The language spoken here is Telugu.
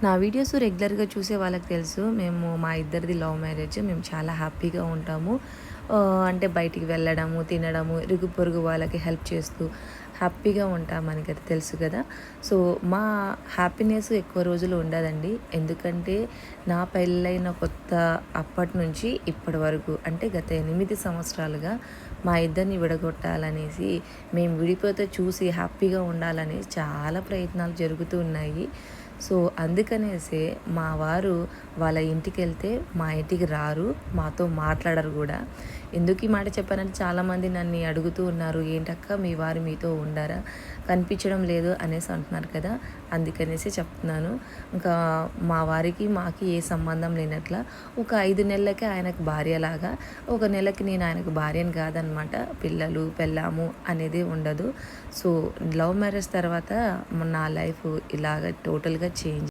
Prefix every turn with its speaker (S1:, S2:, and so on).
S1: నా వీడియోస్ రెగ్యులర్‌గా చూసే వాళ్ళకి తెలుసు. మా ఇద్దరిది లవ్ మ్యారేజ్. మేము చాలా హ్యాపీగా ఉంటాము. అంటే బయటికి వెళ్ళడము, తినడము, ఇరుగు పొరుగు వాళ్ళకి హెల్ప్ చేస్తూ హ్యాపీగా ఉంటాం మనకది తెలుసు కదా! సో, మా హ్యాపీనెస్ ఎక్కువ రోజులు ఉండదండి. ఎందుకంటే నా పెళ్ళైన కొత్త అప్పటి నుంచి ఇప్పటి వరకు అంటే గత 8 సంవత్సరాలుగా మా ఇద్దరిని విడగొట్టాలనేసి, మేము విడిపోతే చూసి హ్యాపీగా ఉండాలని చాలా ప్రయత్నాలు జరుగుతూ ఉన్నాయి. సో, అందుకనేసే మా వారు వాళ్ళ ఇంటికెళ్తే మా ఇంటికి రారు. మాతో మాట్లాడరు గూడా. ఎందుకు ఈ మాట చెప్పానంటే చాలామంది నన్ను అడుగుతూ ఉన్నారు. "ఏంటక్క మీ వారు మీతో ఉండరా? కనిపించడం లేదు" అనేసి అంటున్నారు కదా! అందుకనేసి చెప్తున్నాను. ఇంకా మా వారికి, మాకి ఏ సంబంధం లేనట్లా ఒక 5 నెలలకే ఆయనకు భార్యలాగా, ఒక నెలకి నేను ఆయనకు భార్యని కాదనమాట. పిల్లలు, పెళ్ళాము అనేదే ఉండదు. సో, లవ్ మ్యారేజ్ తర్వాత నా లైఫ్ ఇలాగ టోటల్‌గా చేంజ్.